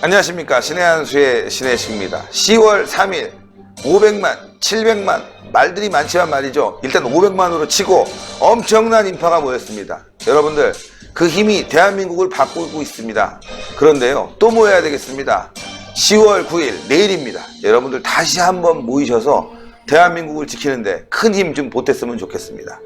안녕하십니까. 신의 한수의 신혜식입니다. 10월 3일 500만, 700만 말들이 많지만 말이죠. 일단 500만으로 치고 엄청난 인파가 모였습니다. 여러분들 그 힘이 대한민국을 바꾸고 있습니다. 그런데요, 또 모여야 되겠습니다. 10월 9일 내일입니다. 여러분들 다시 한번 모이셔서 대한민국을 지키는데 큰 힘 좀 보탰으면 좋겠습니다.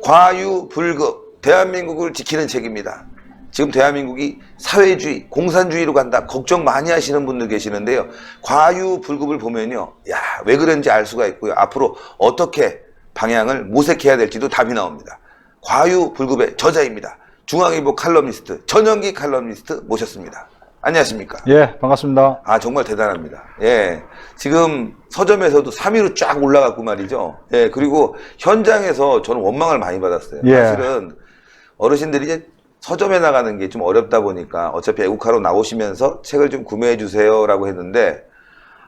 과유불급 대한민국을 지키는 책입니다. 지금 대한민국이 사회주의, 공산주의로 간다 걱정 많이 하시는 분들 계시는데요. 과유불급을 보면요, 야, 왜 그런지 알 수가 있고요. 앞으로 어떻게 방향을 모색해야 될지도 답이 나옵니다. 과유불급의 저자입니다. 중앙일보 칼럼니스트 전영기 칼럼니스트 모셨습니다. 안녕하십니까? 예, 반갑습니다. 아, 정말 대단합니다. 예, 지금 서점에서도 3위로 쫙 올라갔고 말이죠. 예, 그리고 현장에서 저는 원망을 많이 받았어요. 예. 사실은 어르신들이 이제 서점에 나가는 게 좀 어렵다 보니까 어차피 애국하러 나오시면서 책을 좀 구매해 주세요라고 했는데,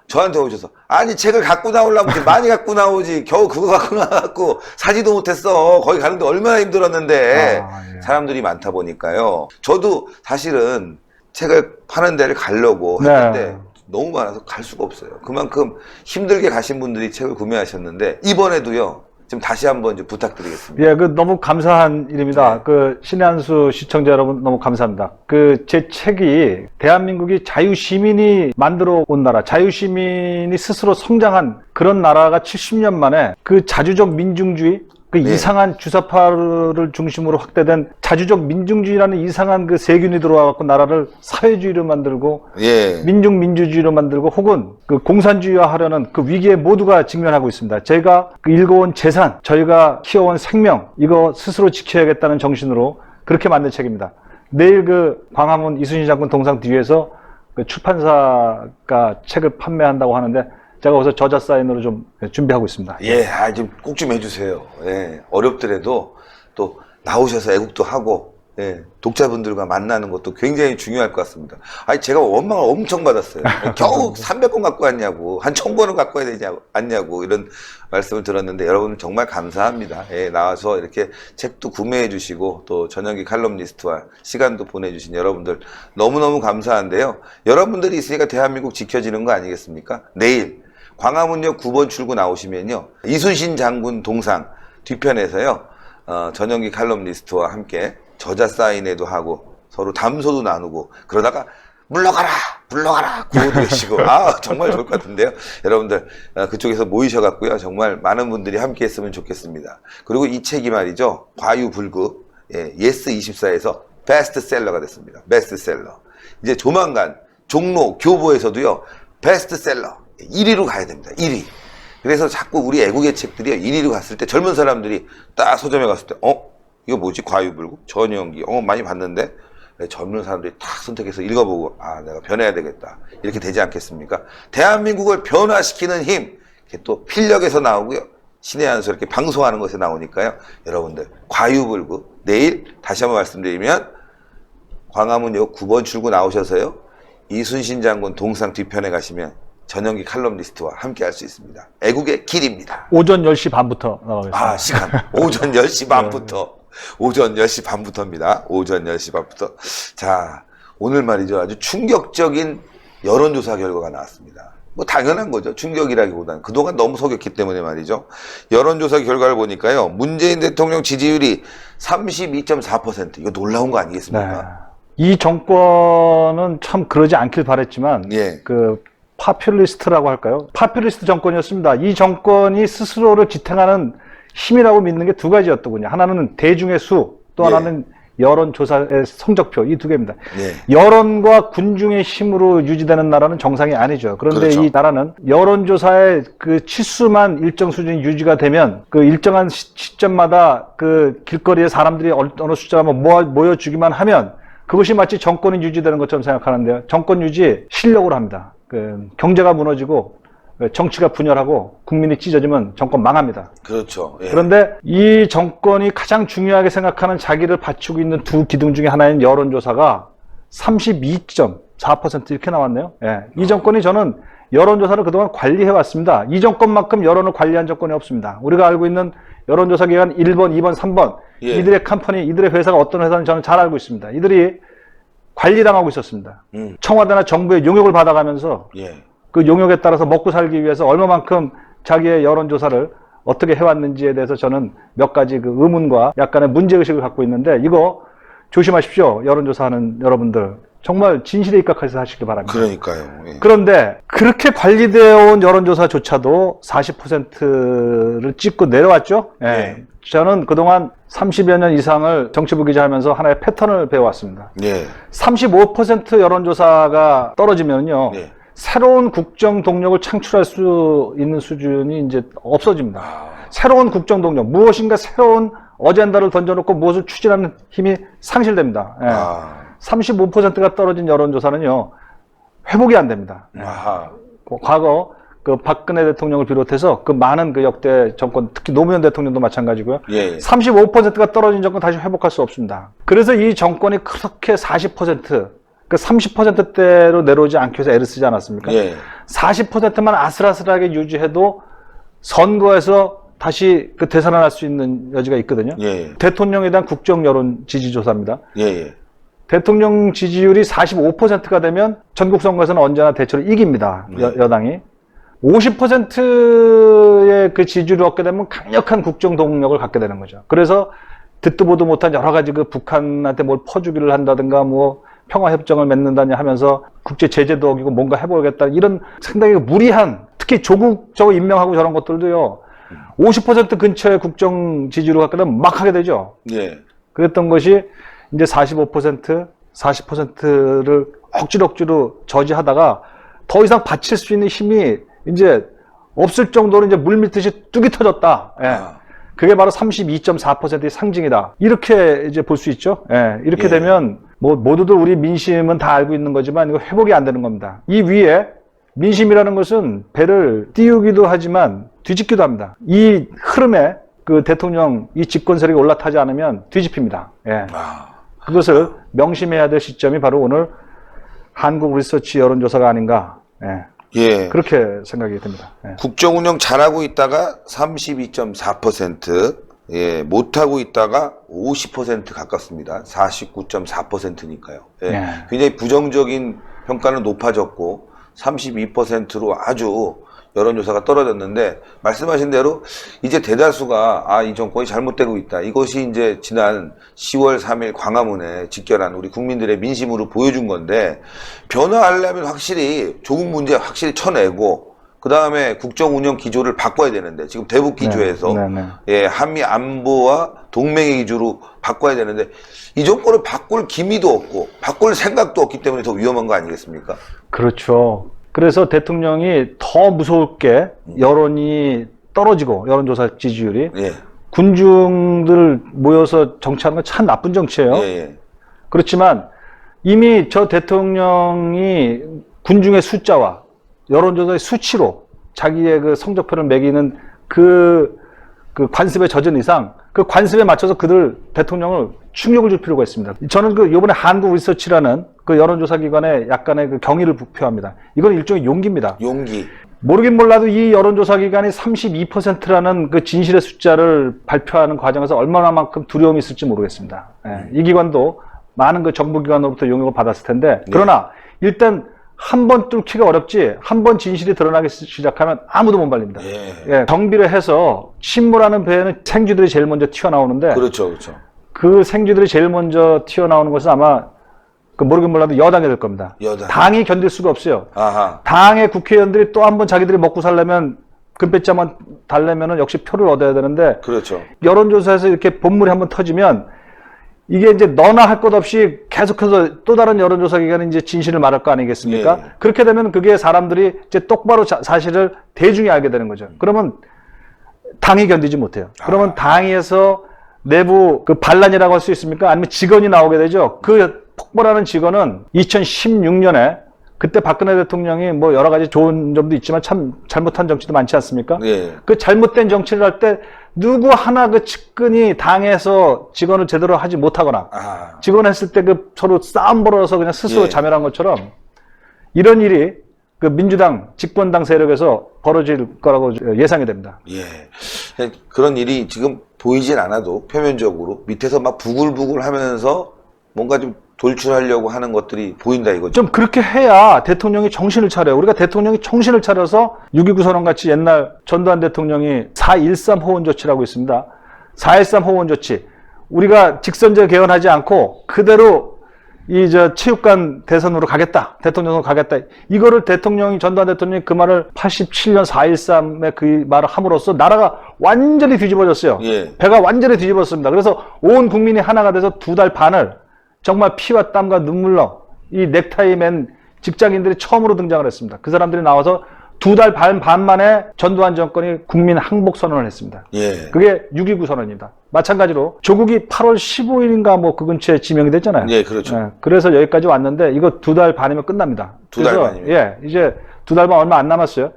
저한테 오셔서 아니 책을 갖고 나오려면 많이 갖고 나오지, 겨우 그거 갖고 나와갖고 사지도 못했어. 거기 가는데 얼마나 힘들었는데. 예. 사람들이 많다 보니까요. 저도 사실은 책을 파는 데를 가려고 했는데 너무 많아서 갈 수가 없어요. 그만큼 힘들게 가신 분들이 책을 구매하셨는데, 이번에도요 좀 다시 한번 좀 부탁드리겠습니다. 예, 너무 감사한 일입니다. 네. 신의 한수 시청자 여러분 너무 감사합니다. 제 책이 대한민국이 자유시민이 만들어 온 나라, 자유시민이 스스로 성장한 그런 나라가 70년 만에 자주적 민중주의, 네. 이상한 주사파를 중심으로 확대된 자주적 민중주의라는 이상한 세균이 들어와갖고 나라를 사회주의로 만들고, 예. 민중민주주의로 만들고, 혹은 공산주의화 하려는 위기에 모두가 직면하고 있습니다. 저희가 읽어온 재산, 저희가 키워온 생명, 이거 스스로 지켜야겠다는 정신으로 그렇게 만든 책입니다. 내일 광화문 이순신 장군 동상 뒤에서 출판사가 책을 판매한다고 하는데, 제가 거기서 저자 사인으로 좀 준비하고 있습니다. 예, 꼭 좀 해주세요. 예, 어렵더라도 또 나오셔서 애국도 하고, 예, 독자분들과 만나는 것도 굉장히 중요할 것 같습니다. 제가 원망을 엄청 받았어요. 겨우 300권 갖고 왔냐고, 한 1000권은 갖고 와야 되지 않냐고, 이런 말씀을 들었는데, 여러분 정말 감사합니다. 예, 나와서 이렇게 책도 구매해 주시고, 또 전영기 칼럼니스트와 시간도 보내주신 여러분들 너무너무 감사한데요. 여러분들이 있으니까 대한민국 지켜지는 거 아니겠습니까? 내일 광화문역 9번 출구 나오시면요, 이순신 장군 동상 뒤편에서요, 전영기 칼럼니스트와 함께 저자 사인회도 하고 서로 담소도 나누고, 그러다가 물러가라 구호도 외치고, 정말 좋을 것 같은데요. 여러분들 그쪽에서 모이셔갖고요, 정말 많은 분들이 함께 했으면 좋겠습니다. 그리고 이 책이 말이죠, 과유불급, 예, 예스24에서 베스트셀러가 됐습니다. 베스트셀러. 이제 조만간 종로, 교보에서도요 베스트셀러 1위로 가야 됩니다. 1위. 그래서 자꾸 우리 애국의 책들이 1위로 갔을 때 젊은 사람들이 딱 서점에 갔을 때 이거 뭐지? 과유불급? 전영기. 많이 봤는데? 젊은 사람들이 딱 선택해서 읽어보고, 내가 변해야 되겠다. 이렇게 되지 않겠습니까? 대한민국을 변화시키는 힘, 이게 또 필력에서 나오고요, 신의 한수 이렇게 방송하는 것에 나오니까요. 여러분들 과유불급, 내일 다시 한번 말씀드리면 광화문역 9번 출구 나오셔서요, 이순신 장군 동상 뒤편에 가시면 전영기 칼럼니스트와 함께 할 수 있습니다. 애국의 길입니다. 오전 10시 반부터 나가겠습니다. 시간. 오전 10시 반부터. 오전 10시 반부터입니다. 오전 10시 반부터. 자, 오늘 말이죠, 아주 충격적인 여론조사 결과가 나왔습니다. 당연한 거죠. 충격이라기보다는 그동안 너무 속였기 때문에 말이죠. 여론조사 결과를 보니까요, 문재인 대통령 지지율이 32.4%. 이거 놀라운 거 아니겠습니까? 이 정권은 참 그러지 않길 바랬지만, 예. 파퓰리스트라고 할까요? 파퓰리스트 정권이었습니다. 이 정권이 스스로를 지탱하는 힘이라고 믿는 게 두 가지였더군요. 하나는 대중의 수, 또 하나는 여론조사의 성적표, 이 두 개입니다. 예. 여론과 군중의 힘으로 유지되는 나라는 정상이 아니죠. 그런데 그렇죠. 이 나라는 여론조사의 치수만 일정 수준이 유지가 되면 일정한 시점마다 길거리에 사람들이 어느 숫자만 모여주기만 하면 그것이 마치 정권이 유지되는 것처럼 생각하는데요. 정권 유지 실력으로 합니다. 경제가 무너지고 정치가 분열하고 국민이 찢어지면 정권 망합니다. 그렇죠. 예. 그런데 이 정권이 가장 중요하게 생각하는 자기를 받치고 있는 두 기둥 중에 하나인 여론조사가 32.4% 이렇게 나왔네요. 예. 이 정권이, 저는 여론조사를 그동안 관리해왔습니다. 이 정권만큼 여론을 관리한 정권이 없습니다. 우리가 알고 있는 여론조사 기관 1번, 2번, 3번, 예. 이들의 컴퍼니, 이들의 회사가 어떤 회사인지 저는 잘 알고 있습니다. 이들이 관리당하고 있었습니다. 청와대나 정부의 용역을 받아가면서 예. 그 용역에 따라서 먹고 살기 위해서 얼마만큼 자기의 여론조사를 어떻게 해왔는지에 대해서 저는 몇 가지 그 의문과 약간의 문제의식을 갖고 있는데, 이거 조심하십시오. 여론조사하는 여러분들. 정말 진실에 입각해서 하시기 바랍니다. 그러니까요. 예. 그런데 그렇게 관리되어 온 여론조사조차도 40%를 찍고 내려왔죠. 예. 예. 저는 그동안 30여 년 이상을 정치부 기자하면서 하나의 패턴을 배워왔습니다. 예. 35% 여론조사가 떨어지면요. 예. 새로운 국정 동력을 창출할 수 있는 수준이 이제 없어집니다. 아. 새로운 국정 동력, 무엇인가 새로운 어젠다를 던져놓고 무엇을 추진하는 힘이 상실됩니다. 예. 아. 35%가 떨어진 여론조사는요, 회복이 안 됩니다. 아하. 과거 그 박근혜 대통령을 비롯해서 그 많은 그 역대 정권, 특히 노무현 대통령도 마찬가지고요. 예. 35%가 떨어진 정권 다시 회복할 수 없습니다. 그래서 이 정권이 그렇게 40%, 그 30%대로 내려오지 않기 위해서 애를 쓰지 않았습니까? 예. 40%만 아슬아슬하게 유지해도 선거에서 다시 그 되살아날 수 있는 여지가 있거든요. 예. 대통령에 대한 국정 여론 지지조사입니다. 예. 대통령 지지율이 45%가 되면 전국 선거에서는 언제나 대체로 이깁니다. 여당이. 50%의 그 지지율을 얻게 되면 강력한 국정 동력을 갖게 되는 거죠. 그래서 듣도 보도 못한 여러 가지 그 북한한테 뭘 퍼주기를 한다든가 뭐 평화협정을 맺는다냐 하면서 국제 제재도 어기고 뭔가 해보겠다, 이런 상당히 무리한, 특히 조국 저거 임명하고 저런 것들도요, 50% 근처의 국정 지지율을 갖게 되면 막 하게 되죠. 예. 그랬던 것이 이제 40%를 억지로 저지하다가 더 이상 받칠 수 있는 힘이 이제 없을 정도로 이제 물밀듯이 뚝이 터졌다. 예. 아. 그게 바로 32.4%의 상징이다. 이렇게 이제 볼 수 있죠. 예. 이렇게 예. 되면 뭐 모두들 우리 민심은 다 알고 있는 거지만 이거 회복이 안 되는 겁니다. 이 위에 민심이라는 것은 배를 띄우기도 하지만 뒤집기도 합니다. 이 흐름에 그 대통령 이 집권 세력이 올라타지 않으면 뒤집힙니다. 예. 아. 그것을 명심해야 될 시점이 바로 오늘 한국 리서치 여론조사가 아닌가. 예. 예. 그렇게 생각이 듭니다. 예. 국정 운영 잘하고 있다가 32.4%, 예, 못하고 있다가 50% 가깝습니다. 49.4%니까요. 예. 예. 굉장히 부정적인 평가는 높아졌고 32%로 아주 여론조사가 떨어졌는데, 말씀하신 대로 이제 대다수가 이 정권이 잘못되고 있다, 이것이 이제 지난 10월 3일 광화문에 집결한 우리 국민들의 민심으로 보여준 건데, 변화하려면 확실히 조국 문제 확실히 쳐내고 그 다음에 국정 운영 기조를 바꿔야 되는데, 지금 대북 기조에서 예, 한미 안보와 동맹의 기조로 바꿔야 되는데, 이 정권을 바꿀 기미도 없고 바꿀 생각도 없기 때문에 더 위험한 거 아니겠습니까? 그렇죠. 그래서 대통령이 더 무서울 게, 여론이 떨어지고 여론조사 지지율이, 예. 군중들 모여서 정치하는 건 참 나쁜 정치예요. 예, 예. 그렇지만 이미 저 대통령이 군중의 숫자와 여론조사의 수치로 자기의 그 성적표를 매기는 그 관습에 젖은 이상, 그 관습에 맞춰서 그들 대통령을 충격을 줄 필요가 있습니다. 저는 그 이번에 한국 리서치라는 그 여론조사 기관에 약간의 그 경의를 부표합니다. 이건 일종의 용기입니다. 용기. 모르긴 몰라도 이 여론조사 기관이 32%라는 그 진실의 숫자를 발표하는 과정에서 얼마나만큼 두려움이 있을지 모르겠습니다. 예, 이 기관도 많은 그 정부기관으로부터 용역을 받았을 텐데, 그러나 일단 한 번 뚫기가 어렵지, 한 번 진실이 드러나기 시작하면 아무도 못 말립니다. 예. 예, 정비를 해서 침몰하는 배에는 생쥐들이 제일 먼저 튀어나오는데, 그렇죠, 그렇죠. 그 생쥐들이 제일 먼저 튀어나오는 것은 아마 그 모르긴 몰라도 여당이 될 겁니다. 여당. 당이 견딜 수가 없어요. 아하. 당의 국회의원들이 또 한 번 자기들이 먹고 살려면, 금배짜만 달려면은 역시 표를 얻어야 되는데, 그렇죠. 여론조사에서 이렇게 본물이 한번 터지면 이게 이제 너나 할 것 없이 계속해서 또 다른 여론조사 기관이 이제 진실을 말할 거 아니겠습니까? 예. 그렇게 되면 그게 사람들이 이제 똑바로 사실을 대중이 알게 되는 거죠. 그러면 당이 견디지 못해요. 그러면 당에서 내부 그 반란이라고 할 수 있습니까? 아니면 직원이 나오게 되죠. 그 폭발하는 직원은 2016년에 그때 박근혜 대통령이 뭐 여러 가지 좋은 점도 있지만 참 잘못한 정치도 많지 않습니까? 예. 그 잘못된 정치를 할 때 누구 하나 그 측근이 당에서 직원을 제대로 하지 못하거나, 직원 했을 때 그 서로 싸움 벌어서 그냥 스스로 예. 자멸한 것처럼, 이런 일이 그 민주당 집권당 세력에서 벌어질 거라고 예상이 됩니다. 예. 그런 일이 지금 보이진 않아도 표면적으로 밑에서 막 부글부글 하면서 뭔가 좀 돌출하려고 하는 것들이 보인다 이거죠. 좀 그렇게 해야 대통령이 정신을 차려요. 우리가 대통령이 정신을 차려서 6.29 선언 같이 옛날 전두환 대통령이 4.13 호원 조치라고 있습니다. 4.13 호원 조치. 우리가 직선제 개헌하지 않고 그대로 체육관 대선으로 가겠다. 대통령으로 가겠다. 이거를 전두환 대통령이 그 말을 87년 4.13에 그 말을 함으로써 나라가 완전히 뒤집어졌어요. 예. 배가 완전히 뒤집어졌습니다. 그래서 온 국민이 하나가 돼서 2달 반을 정말 피와 땀과 눈물로 이 넥타이 맨 직장인들이 처음으로 등장을 했습니다. 그 사람들이 나와서 2달 반 만에 전두환 정권이 국민 항복 선언을 했습니다. 예. 그게 6.29 선언입니다. 마찬가지로 조국이 8월 15일인가 뭐 그 근처에 지명이 됐잖아요. 예, 그렇죠. 그래서 여기까지 왔는데 이거 2달 반이면 끝납니다. 2달 반이면. 예, 이제 2달 반 얼마 안 남았어요.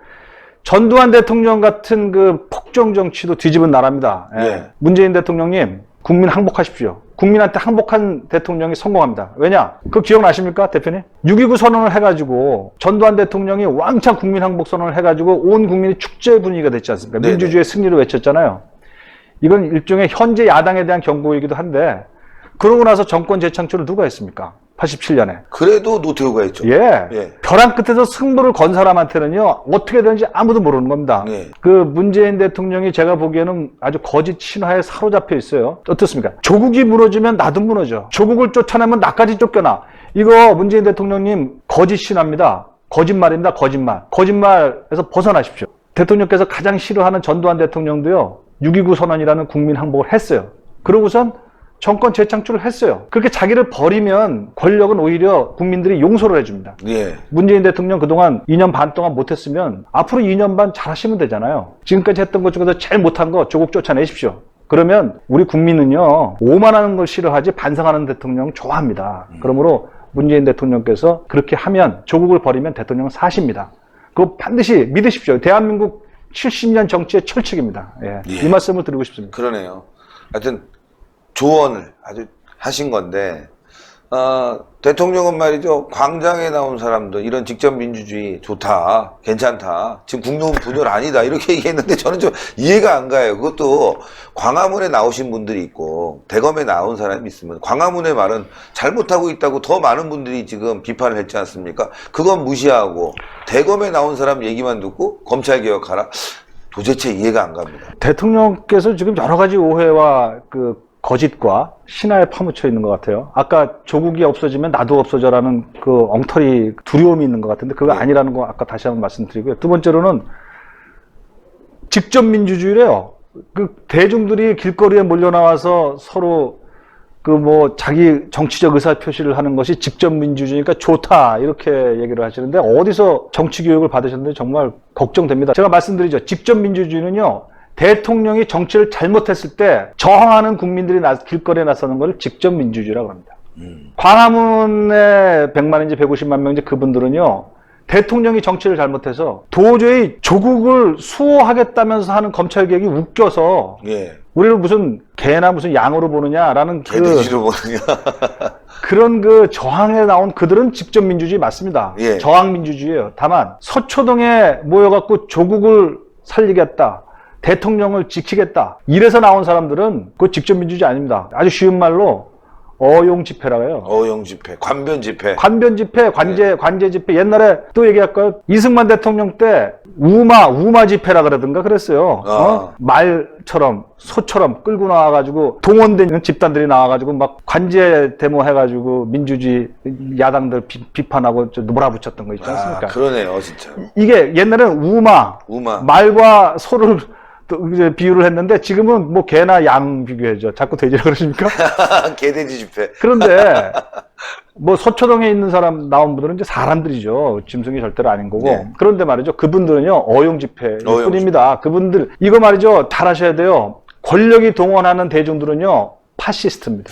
전두환 대통령 같은 그 폭정 정치도 뒤집은 나라입니다. 예. 문재인 대통령님, 국민 항복하십시오. 국민한테 항복한 대통령이 성공합니다. 왜냐? 그거 기억나십니까, 대표님? 6.29 선언을 해가지고 전두환 대통령이 왕창 국민 항복 선언을 해가지고 온 국민이 축제 분위기가 됐지 않습니까? 네네. 민주주의의 승리를 외쳤잖아요. 이건 일종의 현재 야당에 대한 경고이기도 한데 그러고 나서 정권 재창출을 누가 했습니까? 87년에. 그래도 노태우가 했죠. 예. 예. 벼랑 끝에서 승부를 건 사람한테는요, 어떻게 되는지 아무도 모르는 겁니다. 예. 그 문재인 대통령이 제가 보기에는 아주 거짓 신화에 사로잡혀 있어요. 어떻습니까? 조국이 무너지면 나도 무너져. 조국을 쫓아내면 나까지 쫓겨나. 이거 문재인 대통령님 거짓 신화입니다. 거짓말입니다. 거짓말. 거짓말에서 벗어나십시오. 대통령께서 가장 싫어하는 전두환 대통령도요, 6.29 선언이라는 국민 항복을 했어요. 그러고선 정권 재창출을 했어요. 그렇게 자기를 버리면 권력은 오히려 국민들이 용서를 해줍니다. 예. 문재인 대통령 그동안 2년 반 동안 못했으면 앞으로 2년 반 잘하시면 되잖아요. 지금까지 했던 것 중에서 제일 못한 거 조국 쫓아내십시오. 그러면 우리 국민은요, 오만하는 걸 싫어하지 반성하는 대통령 좋아합니다. 그러므로 문재인 대통령께서 그렇게 하면, 조국을 버리면 대통령은 사십니다. 그거 반드시 믿으십시오. 대한민국 70년 정치의 철칙입니다. 예. 예. 이 말씀을 드리고 싶습니다. 그러네요. 하여튼 조언을 아주 하신 건데, 대통령은 말이죠, 광장에 나온 사람들 이런 직접 민주주의 좋다, 괜찮다, 지금 국론 분열 아니다 이렇게 얘기했는데 저는 좀 이해가 안 가요. 그것도 광화문에 나오신 분들이 있고 대검에 나온 사람이 있으면 광화문의 말은 잘못하고 있다고 더 많은 분들이 지금 비판을 했지 않습니까? 그건 무시하고 대검에 나온 사람 얘기만 듣고 검찰 개혁하라, 도대체 이해가 안 갑니다. 대통령께서 지금 여러 가지 오해와 그 거짓과 신화에 파묻혀 있는 것 같아요. 아까 조국이 없어지면 나도 없어져라는 그 엉터리 두려움이 있는 것 같은데 그거 네. 아니라는 거 아까 다시 한번 말씀드리고요. 두 번째로는 직접 민주주의래요. 그 대중들이 길거리에 몰려 나와서 서로 그 뭐 자기 정치적 의사 표시를 하는 것이 직접 민주주의니까 좋다 이렇게 얘기를 하시는데 어디서 정치 교육을 받으셨는지 정말 걱정됩니다. 제가 말씀드리죠. 직접 민주주의는요, 대통령이 정치를 잘못했을 때 저항하는 국민들이 길거리에 나서는 것을 직접 민주주의라고 합니다. 광화문에 100만인지 150만 명인지 그분들은요, 대통령이 정치를 잘못해서 도저히 조국을 수호하겠다면서 하는 검찰 개혁이 웃겨서 예. 우리를 무슨 개나 무슨 양으로 보느냐라는 개돼지로 보느냐. 그런 그 저항에 나온 그들은 직접 민주주의 맞습니다. 예. 저항 민주주의예요. 다만 서초동에 모여갖고 조국을 살리겠다, 대통령을 지키겠다 이래서 나온 사람들은 그거 직접 민주주의 아닙니다. 아주 쉬운 말로 어용 집회라고 해요. 어용 집회, 관변 집회. 관변 집회, 관제 집회. 옛날에 또 얘기할까요? 이승만 대통령 때 우마 집회라 그러던가 그랬어요. 말처럼 소처럼 끌고 나와가지고 동원된 집단들이 나와가지고 막 관제 데모 해가지고 민주주의 야당들 비판하고 몰아붙였던 거 있지 않습니까? 그러네요, 진짜. 이게 옛날에는 우마. 말과 소를 또 이제 비유를 했는데 지금은 뭐 개나 양 비교해죠. 자꾸 돼지라 그러십니까? 개돼지 집회. 그런데 뭐 서초동에 있는 사람 나온 분들은 이제 사람들이죠. 짐승이 절대로 아닌 거고. 네. 그런데 말이죠. 그분들은요, 어용 집회일 뿐입니다. 그분들 이거 말이죠. 잘 하셔야 돼요. 권력이 동원하는 대중들은요, 파시스트입니다.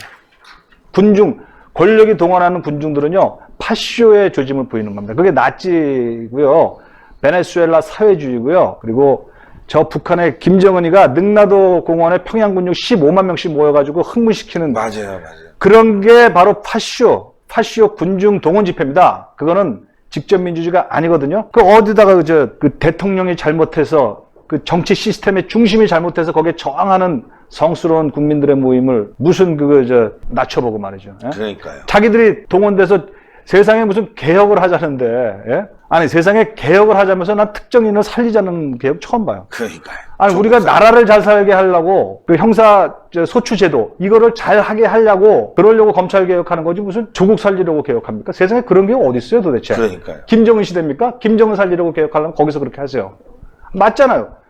권력이 동원하는 군중들은요, 파쇼의 조짐을 보이는 겁니다. 그게 나치고요, 베네수엘라 사회주의고요, 그리고 저 북한의 김정은이가 능라도 공원에 평양 군중 15만 명씩 모여가지고 흥분시키는 맞아요. 그런 게 바로 파쇼 군중 동원 집회입니다. 그거는 직접 민주주의가 아니거든요. 그 어디다가 그 대통령이 잘못해서 그 정치 시스템의 중심이 잘못돼서 거기에 저항하는 성스러운 국민들의 모임을 무슨 낮춰보고 말이죠. 예? 그러니까요. 자기들이 동원돼서 세상에 무슨 개혁을 하자는데, 예? 아니 세상에 개혁을 하자면서 난 특정인을 살리자는 개혁 처음 봐요. 그러니까요. 아니 우리가 나라를 잘 살게 하려고 그 형사 소추제도 이거를 잘 하게 하려고 그러려고 검찰 개혁하는 거지 무슨 조국 살리려고 개혁합니까? 세상에 그런 게 어디 있어요 도대체? 그러니까요. 김정은 시대입니까? 김정은 살리려고 개혁하려면 거기서 그렇게 하세요. 맞잖아요.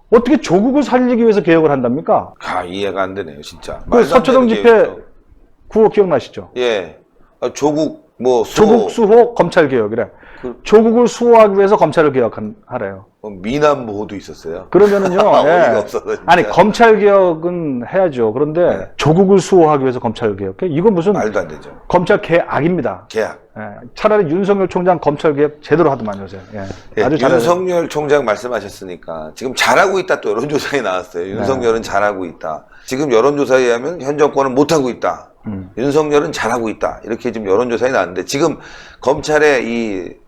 어떻게 조국을 살리기 위해서 개혁을 한답니까? 이해가 안 되네요, 진짜. 그 서초동 집회 구호 기억나시죠? 예. 조국 조국 수호 검찰 개혁이래. 조국을 수호하기 위해서 검찰을 개혁하래요. 미남보호도 있었어요. 그러면은요. 어이가 없어서 진짜. 아니 검찰 개혁은 해야죠. 그런데 네. 조국을 수호하기 위해서 검찰을 개혁해? 이거 무슨 말도 안 되죠. 검찰 개악입니다. 계약. 예. 차라리 윤석열 총장 검찰 개혁 제대로 하더만 요새. 예. 예, 아주 잘해요. 윤석열 총장 말씀하셨으니까 지금 잘하고 있다 또 여론조사에 나왔어요. 윤석열은 잘하고 있다. 지금 여론조사에 의하면 현 정권은 못하고 있다. 윤석열은 잘하고 있다. 이렇게 지금 여론조사에 나왔는데 지금 검찰의 이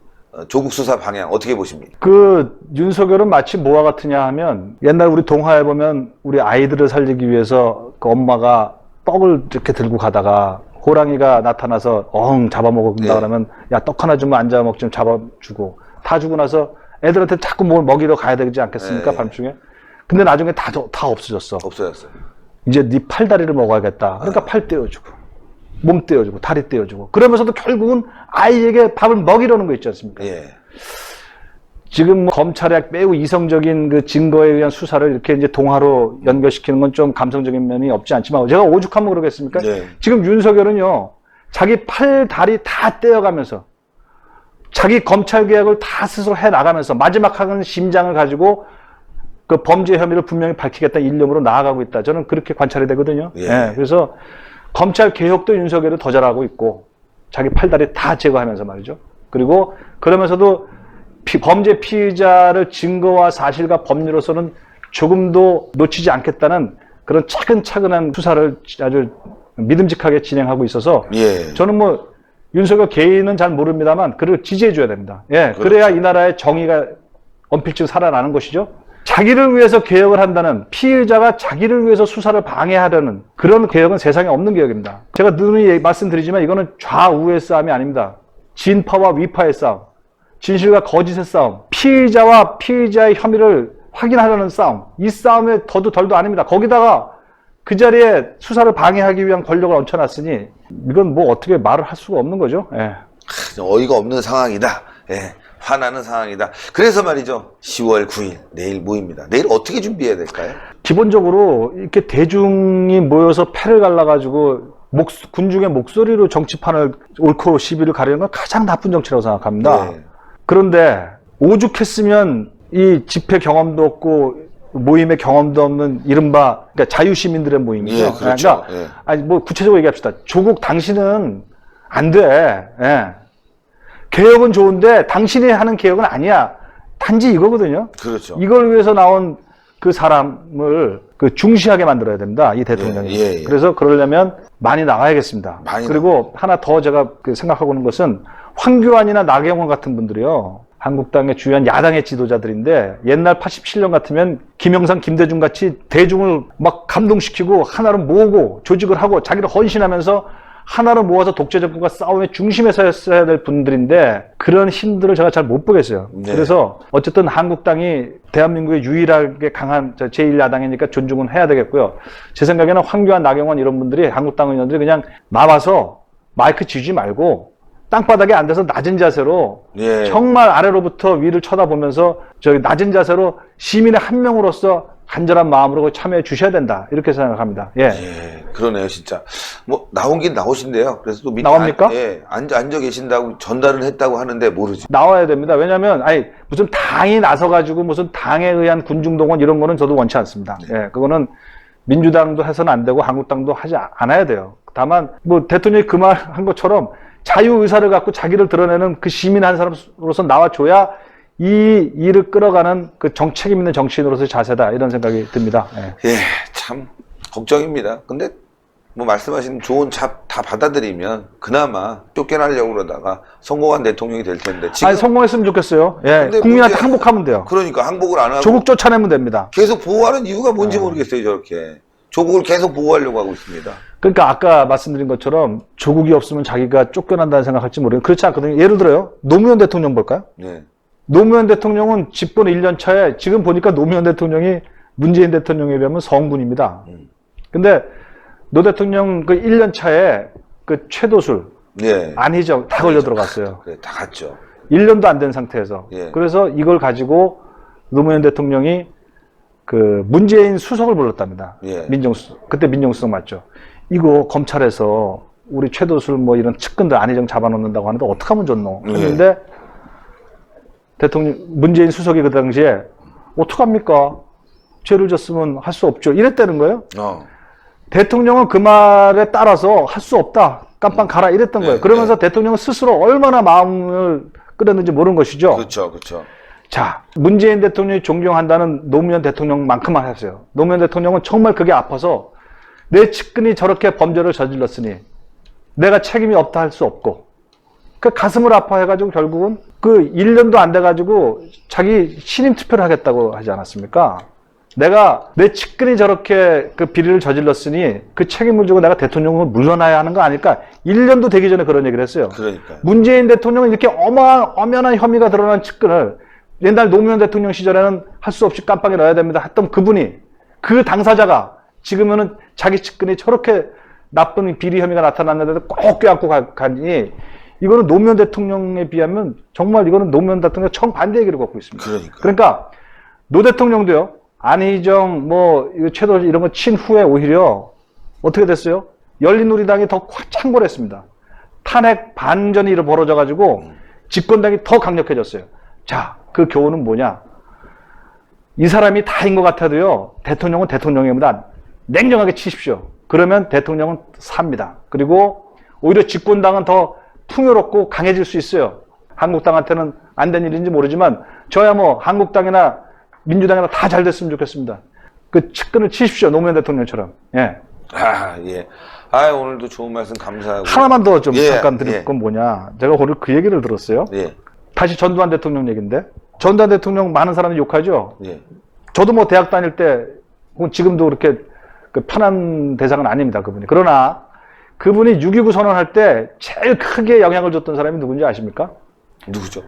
조국 수사 방향 어떻게 보십니까? 그 윤석열은 마치 뭐와 같으냐 하면 옛날 우리 동화에 보면 우리 아이들을 살리기 위해서 그 엄마가 떡을 이렇게 들고 가다가 호랑이가 나타나서 잡아먹는다 네. 그러면 야 떡 하나 주면 안 잡아먹지 좀 잡아주고 다 주고 나서 애들한테 자꾸 뭘 먹이러 가야 되지 않겠습니까? 네. 밤중에. 근데 나중에 다 없어졌어. 없어졌어요. 이제 네 팔다리를 먹어야겠다. 그러니까 팔 떼어주고 몸 떼어주고 다리 떼어주고 그러면서도 결국은 아이에게 밥을 먹이려는 거 있지 않습니까? 예. 지금 검찰의 매우 이성적인 그 증거에 의한 수사를 이렇게 이제 동화로 연결시키는 건 좀 감성적인 면이 없지 않지만 제가 오죽하면 그러겠습니까? 네. 지금 윤석열은요 자기 팔 다리 다 떼어가면서 자기 검찰 개혁을 다 스스로 해 나가면서 마지막 하는 심장을 가지고 그 범죄 혐의를 분명히 밝히겠다는 일념으로 나아가고 있다. 저는 그렇게 관찰이 되거든요. 예. 예, 그래서 검찰 개혁도 윤석열은 더 잘하고 있고 자기 팔다리 다 제거하면서 말이죠. 그리고 그러면서도 범죄 피의자를 증거와 사실과 법리로서는 조금도 놓치지 않겠다는 그런 차근차근한 수사를 아주 믿음직하게 진행하고 있어서 예. 저는 뭐 윤석열 개인은 잘 모릅니다만 그를 지지해 줘야 됩니다. 예, 그렇죠. 그래야 이 나라의 정의가 언필증 살아나는 것이죠. 자기를 위해서 개혁을 한다는 피의자가 자기를 위해서 수사를 방해하려는 그런 개혁은 세상에 없는 개혁입니다. 제가 누누이 말씀드리지만 이거는 좌우의 싸움이 아닙니다. 진파와 위파의 싸움, 진실과 거짓의 싸움, 피의자와 피의자의 혐의를 확인하려는 싸움, 이 싸움의 더도 덜도 아닙니다. 거기다가 그 자리에 수사를 방해하기 위한 권력을 얹혀놨으니 이건 뭐 어떻게 말을 할 수가 없는 거죠. 예. 어이가 없는 상황이다. 예. 화나는 상황이다. 그래서 말이죠. 10월 9일 내일 모입니다. 내일 어떻게 준비해야 될까요? 기본적으로 이렇게 대중이 모여서 패를 갈라가지고 군중의 목소리로 정치판을 옳고 시비를 가리는 건 가장 나쁜 정치라고 생각합니다. 네. 그런데 오죽했으면 이 집회 경험도 없고 모임의 경험도 없는 이른바 그러니까 자유시민들의 모임이죠. 예, 그렇죠. 그러니까 예. 아니 뭐 구체적으로 얘기합시다. 조국 당신은 안 돼. 예. 개혁은 좋은데 당신이 하는 개혁은 아니야. 단지 이거거든요. 그렇죠. 이걸 위해서 나온 그 사람을 그 중시하게 만들어야 됩니다. 이 대통령이. 예. 그래서 그러려면 많이 나가야겠습니다. 많이 그리고 하나 더 제가 생각하고 있는 것은 황교안이나 나경원 같은 분들이요. 한국당의 주요한 야당의 지도자들인데 옛날 87년 같으면 김영삼, 김대중 같이 대중을 막 감동시키고 하나로 모으고 조직을 하고 자기를 헌신하면서 하나로 모아서 독재 정권과 싸움의 중심에 서야 될 분들인데 그런 힘들을 제가 잘 못 보겠어요. 네. 그래서 어쨌든 한국당이 대한민국의 유일하게 강한 제1야당이니까 존중은 해야 되겠고요. 제 생각에는 황교안, 나경원 이런 분들이 한국당 의원들이 그냥 나와서 마이크 쥐지 말고 땅바닥에 앉아서 낮은 자세로 예. 정말 아래로부터 위를 쳐다보면서 저기 낮은 자세로 시민의 한 명으로서 간절한 마음으로 참여해 주셔야 된다. 이렇게 생각합니다. 예. 예, 그러네요, 진짜. 뭐, 나오긴 나오신대요. 그래서 또 밑에. 나옵니까? 앉아 계신다고 전달을 했다고 하는데 모르지. 나와야 됩니다. 왜냐면, 무슨 당이 나서가지고 무슨 당에 의한 군중동원 이런 거는 저도 원치 않습니다. 예, 그거는 민주당도 해서는 안 되고 한국당도 하지 않아야 돼요. 다만, 뭐, 대통령이 그 말 한 것처럼 자유의사를 갖고 자기를 드러내는 그 시민 한 사람으로서 나와줘야 이 일을 끌어가는 그 책임 있는 정치인으로서의 자세다. 이런 생각이 듭니다. 예. 예, 참, 걱정입니다. 근데 뭐 말씀하신 좋은 잡 다 받아들이면 그나마 쫓겨나려고 그러다가 성공한 대통령이 될 텐데 지금 아니, 성공했으면 좋겠어요. 예, 근데 국민한테 문제- 항복하면 돼요. 그러니까 항복을 안 하고 조국 쫓아내면 됩니다. 계속 보호하는 이유가 뭔지 모르겠어요. 저렇게 조국을 계속 보호하려고 하고 있습니다. 그러니까 아까 말씀드린 것처럼 조국이 없으면 자기가 쫓겨난다는 생각할지 모르겠는데 그렇지 않거든요. 예를 들어요. 노무현 대통령 볼까요? 네. 노무현 대통령은 집권 1년 차에 지금 보니까 노무현 대통령이 문재인 대통령에 비하면 성군입니다. 근데 노 대통령 그 1년 차에 그 최도술, 네. 안희정 다 걸려 들어갔어요. 그래, 다 갔죠. 1년도 안 된 상태에서. 예. 그래서 이걸 가지고 노무현 대통령이 그 문재인 수석을 불렀답니다. 예. 민정수석. 그때 민정수석 맞죠. 이거 검찰에서 우리 최도술 뭐 이런 측근들 안희정 잡아놓는다고 하는데 어떡하면 좋노? 했는데 대통령, 문재인 수석이 그 당시에 어떡합니까? 죄를 졌으면 할 수 없죠. 이랬다는 거예요. 대통령은 그 말에 따라서 할 수 없다. 깜빵 가라 이랬던 거예요. 그러면서 대통령은 스스로 얼마나 마음을 끓였는지 모르는 것이죠. 그렇죠, 그렇죠. 자, 문재인 대통령이 존경한다는 노무현 대통령만큼만 했어요. 노무현 대통령은 정말 그게 아파서 내 측근이 저렇게 범죄를 저질렀으니 내가 책임이 없다 할 수 없고 그 가슴을 아파해가지고 결국은 그 1년도 안 돼가지고 자기 신임 투표를 하겠다고 하지 않았습니까? 내가 내 측근이 저렇게 그 비리를 저질렀으니 그 책임을 지고 내가 대통령을 물러나야 하는 거 아닐까? 1년도 되기 전에 그런 얘기를 했어요. 그러니까요. 문재인 대통령은 이렇게 엄연한 혐의가 드러난 측근을 옛날 노무현 대통령 시절에는 할 수 없이 깜빵에 넣어야 됩니다 했던 그분이 그 당사자가 지금은 자기 측근이 저렇게 나쁜 비리 혐의가 나타났는데도 꼭 껴안고 가니 이거는 노무현 대통령에 비하면 정말 이거는 노무현 대통령 정반대 얘기를 걷고 있습니다. 그러니까 노 대통령도요. 안희정 뭐 최도 이런 거 친 후에 오히려 어떻게 됐어요? 열린우리당이 더 창궐했습니다. 탄핵 반전이 벌어져 가지고 집권당이 더 강력해졌어요. 자, 그 교훈은 뭐냐? 이 사람이 다인 것 같아도요. 대통령은 대통령입니다. 냉정하게 치십시오. 그러면 대통령은 삽니다. 그리고 오히려 집권당은 더 풍요롭고 강해질 수 있어요. 한국당한테는 안 된 일인지 모르지만 저야 뭐 한국당이나 민주당이나 다 잘 됐으면 좋겠습니다. 그 측근을 치십시오. 노무현 대통령처럼. 예. 예. 오늘도 좋은 말씀 감사하고. 하나만 더 좀 예, 잠깐 드릴 건 뭐냐. 제가 오늘 그 얘기를 들었어요. 예. 다시 전두환 대통령 얘기인데. 전두환 대통령 많은 사람들이 욕하죠. 예. 저도 뭐 대학 다닐 때, 혹은 지금도 그렇게 그 편한 대상은 아닙니다. 그분이. 그러나 그분이 6.29 선언할 때 제일 크게 영향을 줬던 사람이 누군지 아십니까? 누구죠?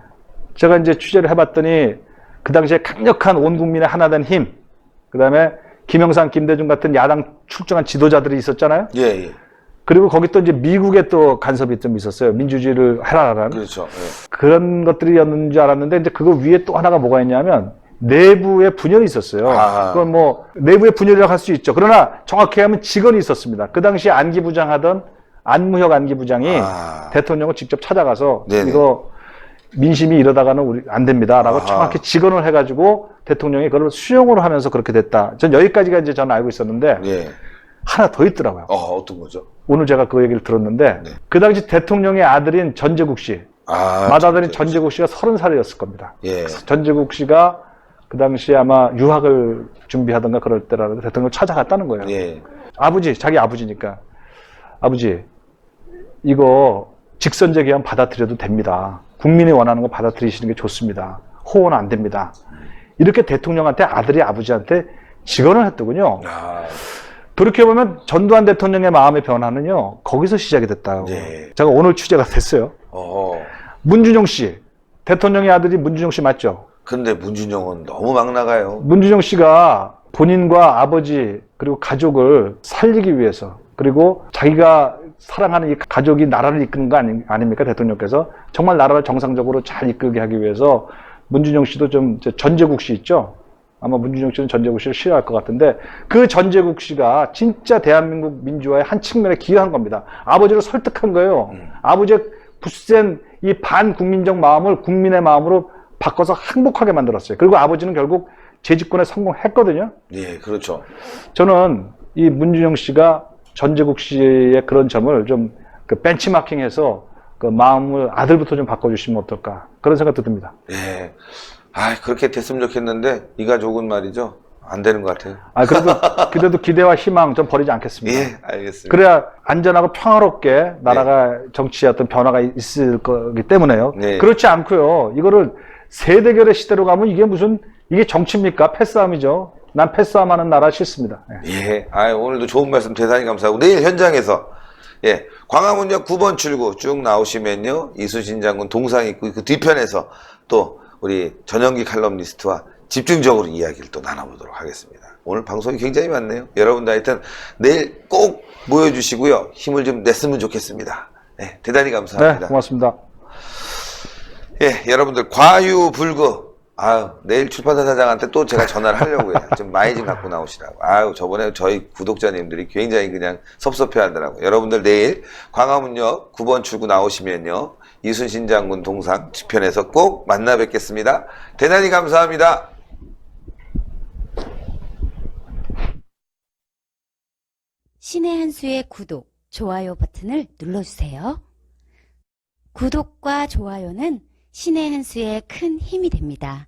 제가 이제 취재를 해봤더니 그 당시에 강력한 온 국민의 하나된 힘, 그 다음에 김영삼, 김대중 같은 야당 출중한 지도자들이 있었잖아요. 예, 예. 그리고 거기 또 이제 미국의 또 간섭이 좀 있었어요. 민주주의를 해라라는. 그렇죠. 예. 그런 것들이었는 줄 알았는데 이제 그거 위에 또 하나가 뭐가 있냐면 내부의 분열이 있었어요. 그건 뭐 내부의 분열이라고 할 수 있죠. 그러나 정확히 하면 직원이 있었습니다. 그 당시 안기부장 하던 안무혁 안기부장이 대통령을 직접 찾아가서 네네. 이거 민심이 이러다가는 우리 안 됩니다라고 정확히 직언을 해가지고 대통령이 그걸 수용을 하면서 그렇게 됐다. 전 여기까지가 이제 저는 알고 있었는데 예. 하나 더 있더라고요. 어떤 거죠? 오늘 제가 그 얘기를 들었는데 그 당시 대통령의 아들인 전제국 씨, 맏아들인 전제국 씨가 30살이었을 겁니다. 예. 전제국 씨가 그 당시에 아마 유학을 준비하던가 그럴 때라도 대통령을 찾아갔다는 거예요. 예. 아버지, 자기 아버지니까. 아버지, 이거 직선제 개헌 받아들여도 됩니다. 국민이 원하는 거 받아들이시는 게 좋습니다. 호언 안 됩니다. 이렇게 대통령한테 아들이 아버지한테 직언을 했더군요. 돌이켜보면 전두환 대통령의 마음의 변화는요. 거기서 시작이 됐다고. 네. 제가 오늘 취재가 됐어요. 문준용 씨, 대통령의 아들이 문준용 씨 맞죠? 근데 문준용은 너무 막 나가요. 문준용 씨가 본인과 아버지 그리고 가족을 살리기 위해서 그리고 자기가 사랑하는 이 가족이 나라를 이끄는 거 아닙니까? 대통령께서 정말 나라를 정상적으로 잘 이끌게 하기 위해서 문준용 씨도 좀 전제국 씨 있죠? 아마 문준용 씨는 전제국 씨를 싫어할 것 같은데 그 전제국 씨가 진짜 대한민국 민주화의 한 측면에 기여한 겁니다. 아버지를 설득한 거예요. 아버지의 굳센 이 반국민적 마음을 국민의 마음으로 바꿔서 행복하게 만들었어요. 그리고 아버지는 결국 재집권에 성공했거든요. 예, 그렇죠. 저는 이 문준용 씨가 전제국 씨의 그런 점을 좀 그 벤치마킹해서 그 마음을 아들부터 좀 바꿔주시면 어떨까 그런 생각도 듭니다. 예. 그렇게 됐으면 좋겠는데 이 가족은 말이죠. 안 되는 것 같아요. 그래도 기대와 희망 좀 버리지 않겠습니다. 예, 알겠습니다. 그래야 안전하고 평화롭게 나라가 정치의 어떤 변화가 있을 거기 때문에요. 네. 그렇지 않고요. 이거를 세대결의 시대로 가면 이게 정치입니까? 패싸움이죠. 난 패싸움하는 나라 싫습니다. 예. 예, 오늘도 좋은 말씀 대단히 감사하고 내일 현장에서 예, 광화문역 9번 출구 쭉 나오시면요 이순신 장군 동상 있고 그 뒤편에서 또 우리 전영기 칼럼니스트와 집중적으로 이야기를 또 나눠보도록 하겠습니다. 오늘 방송이 굉장히 많네요. 여러분들 하여튼 내일 꼭 모여주시고요 힘을 좀 냈으면 좋겠습니다. 네, 대단히 감사합니다. 네, 고맙습니다. 예, 여러분들 과유불급. 내일 출판사 사장한테 또 제가 전화를 하려고요. 좀 많이 좀 갖고 나오시라고. 저번에 저희 구독자님들이 굉장히 그냥 섭섭해 하더라고요. 여러분들 내일 광화문역 9번 출구 나오시면요. 이순신 장군 동상 뒤편에서 꼭 만나 뵙겠습니다. 대단히 감사합니다. 신의 한 수의 구독, 좋아요 버튼을 눌러주세요. 구독과 좋아요는 신의 한 수의 큰 힘이 됩니다.